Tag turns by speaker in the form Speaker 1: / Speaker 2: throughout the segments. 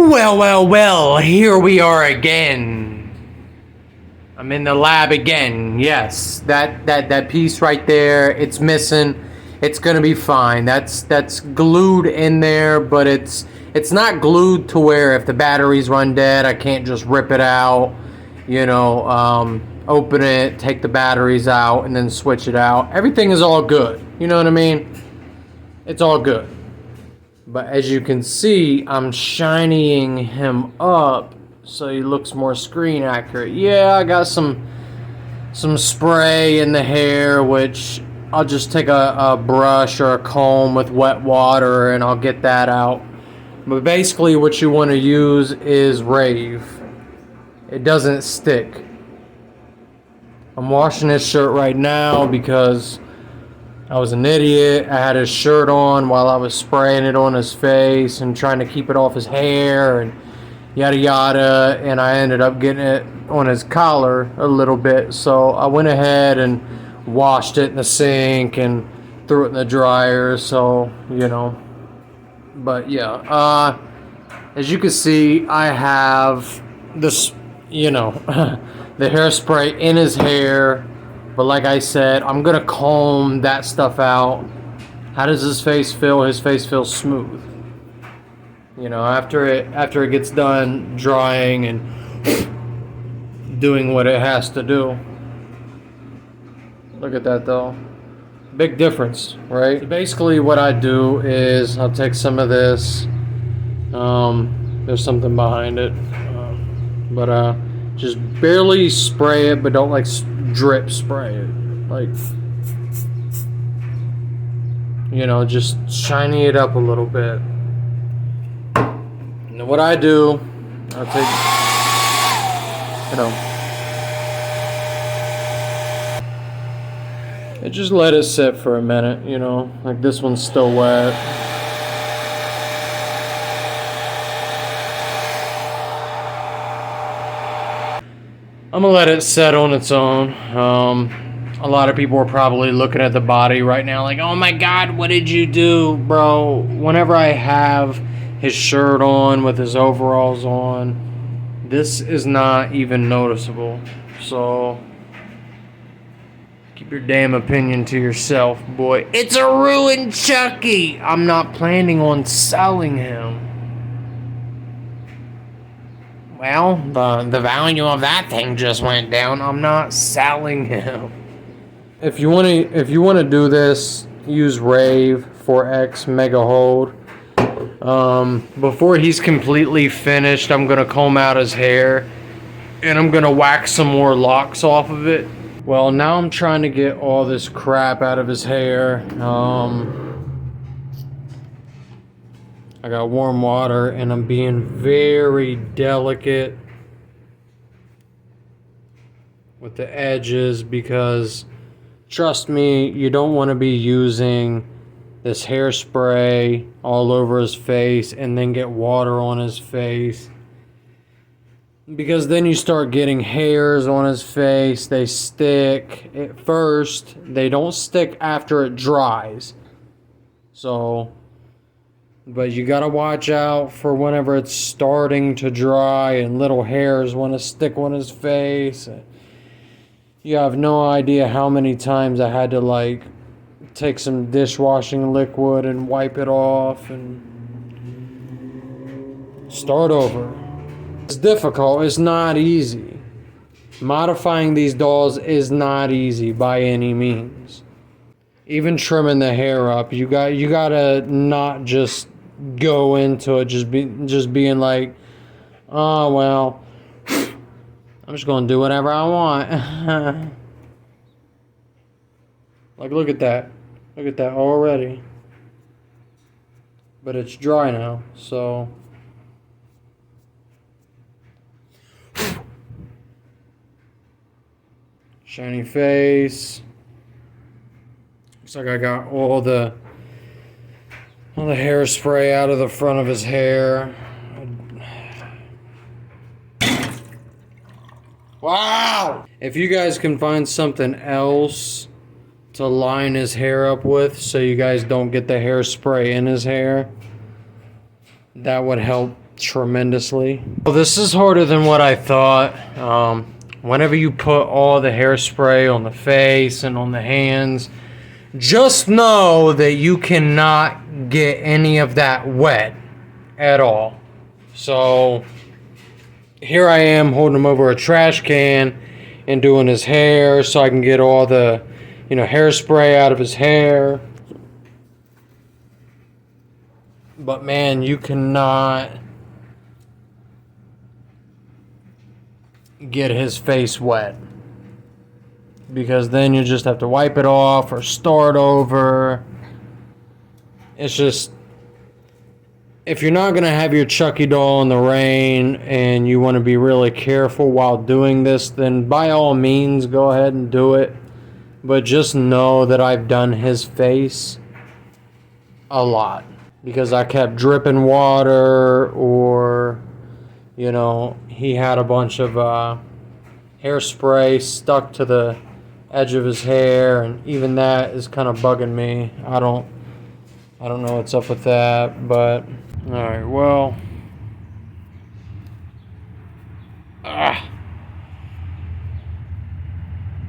Speaker 1: Well, here we are again. I'm in the lab again. Yes, that piece right there, it's missing. It's gonna be fine. That's glued in there, but it's not glued to where if the batteries run dead, I can't just rip it out. Open it, take the batteries out, and then switch it out. Everything is all good. You know what I mean? It's all good. But as you can see, I'm shining him up so he looks more screen accurate. Yeah, I got some spray in the hair, which I'll just take a brush or a comb with wet water and I'll get that out. But basically what you want to use is Rave. It doesn't stick. I'm washing this shirt right now because I was an idiot. I had his shirt on while I was spraying it on his face and trying to keep it off his hair and yada yada, and I ended up getting it on his collar a little bit. So I went ahead and washed it in the sink and threw it in the dryer. So, but yeah, as you can see, I have this, the hairspray in his hair. But like I said, I'm gonna comb that stuff out. How does his face feel? His face feels smooth. After it gets done drying and doing what it has to do. Look at that though. Big difference, right? So basically what I do is I'll take some of this. There's something behind it. But just barely spray it, but don't drip spray it. Just shining it up a little bit. And what I do, I'll take, and just let it sit for a minute, like this one's still wet. I'm gonna let it set on its own. A lot of people are probably looking at the body right now like, oh my god, what did you do, bro? Whenever I have his shirt on with his overalls on, this is not even noticeable. So keep your damn opinion to yourself, boy. It's a ruined Chucky. I'm not planning on selling him. Well, the value of that thing just went down. I'm not selling him. If you want to do this, use Rave 4X Mega Hold. Before he's completely finished, I'm gonna comb out his hair and I'm gonna wax some more locks off of it. Well, now I'm trying to get all this crap out of his hair. I got warm water and I'm being very delicate with the edges because trust me, you don't want to be using this hairspray all over his face and then get water on his face, because then you start getting hairs on his face. They stick at first, they don't stick after it dries. But you gotta watch out for whenever it's starting to dry and little hairs want to stick on his face. You have no idea how many times I had to take some dishwashing liquid and wipe it off and start over. It's difficult. It's not easy. Modifying these dolls is not easy by any means. Even trimming the hair up, you gotta not just go into it just being like, oh well, I'm just gonna do whatever I want. Look at that already. But it's dry now, so shiny face. Looks like I got all the hairspray out of the front of his hair. Wow! If you guys can find something else to line his hair up with so you guys don't get the hairspray in his hair, that would help tremendously. Well, this is harder than what I thought. Whenever you put all the hairspray on the face and on the hands, just know that you cannot get any of that wet at all. So here I am holding him over a trash can and doing his hair so I can get all the, hairspray out of his hair. But man, you cannot get his face wet, because then you just have to wipe it off or start over. It's just, if you're not going to have your Chucky doll in the rain and you want to be really careful while doing this, then by all means go ahead and do it. But just know that I've done his face a lot, because I kept dripping water, or he had a bunch of hairspray stuck to the edge of his hair, and even that is kind of bugging me. I don't know what's up with that, but all right, well, I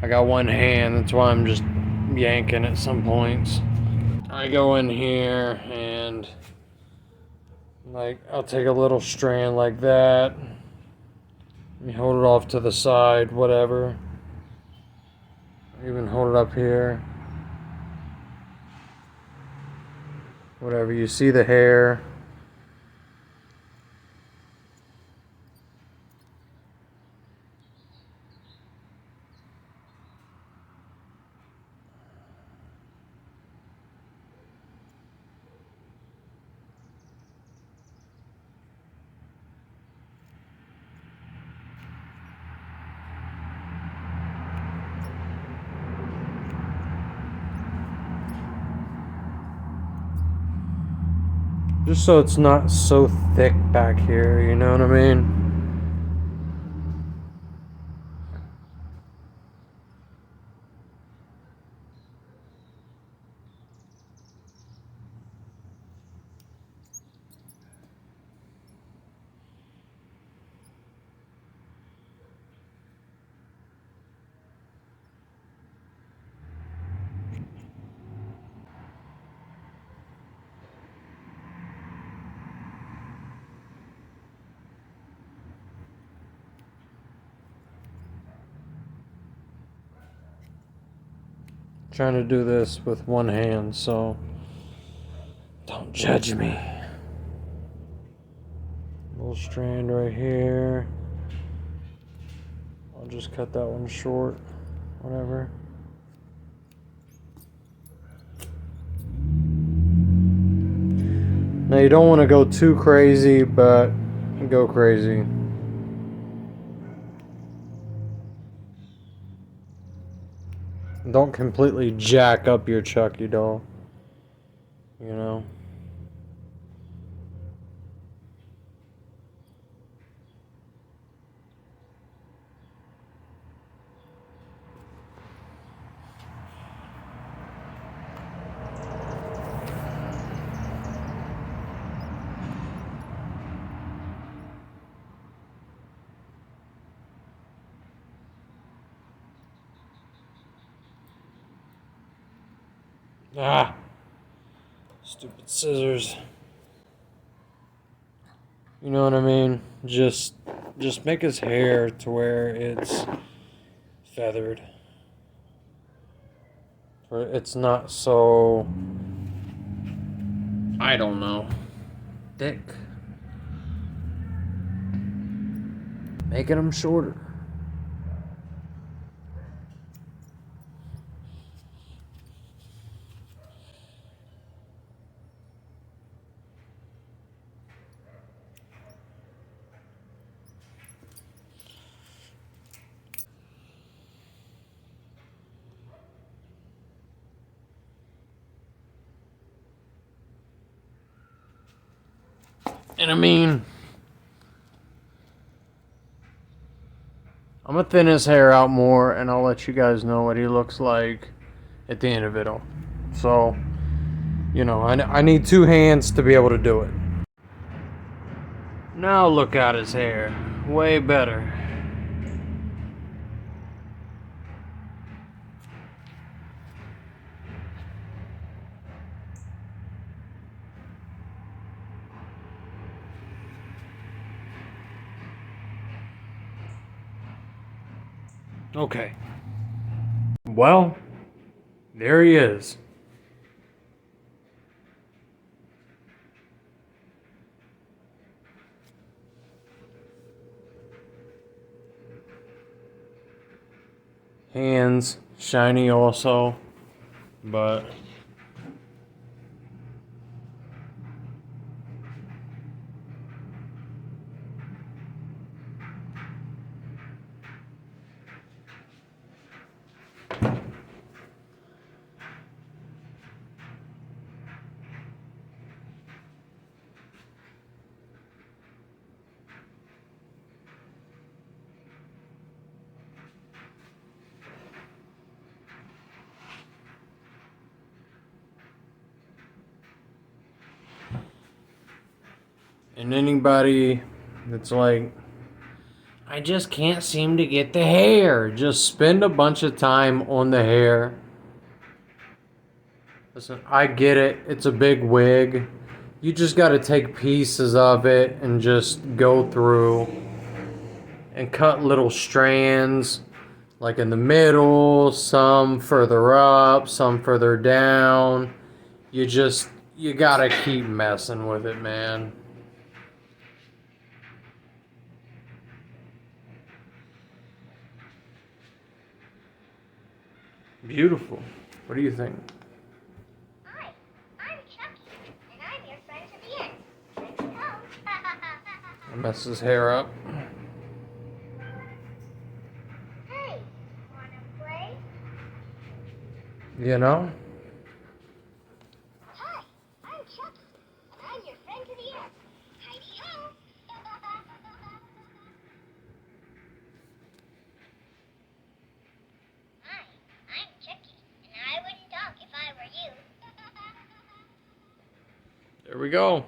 Speaker 1: got one hand, that's why I'm just yanking at some points. I go in here and I'll take a little strand like that. Let me hold it off to the side, whatever. Even hold it up here. Whatever, you see the hair. Just so it's not so thick back here, you know what I mean? Trying to do this with one hand, so don't judge me. Little strand right here. I'll just cut that one short, whatever. Now you don't want to go too crazy, but go crazy. Don't completely jack up your Chucky doll, you know. Ah, stupid scissors. You know what I mean? Just make his hair to where it's feathered. Or it's not so, I don't know, thick. Making them shorter. And I mean, I'm gonna thin his hair out more, and I'll let you guys know what he looks like at the end of it all. So, you know, I need two hands to be able to do it. Now look at his hair. Way better. Okay. Well, there he is. Hands shiny also, but and anybody that's like, I just can't seem to get the hair, just spend a bunch of time on the hair. Listen, I get it. It's a big wig. You just got to take pieces of it and just go through and cut little strands, like in the middle, some further up, some further down. You got to keep messing with it, man. Beautiful. What do you think?
Speaker 2: Hi, I'm Chucky, and I'm your friend to the end. Let's go.
Speaker 1: I messed his hair up.
Speaker 2: Hey, wanna play?
Speaker 1: You know?
Speaker 2: Hi, I'm Chucky, and I'm your friend to the end. Heidi-ho! Hi, I'm Chucky, and I wouldn't talk if I were you.
Speaker 1: There we go.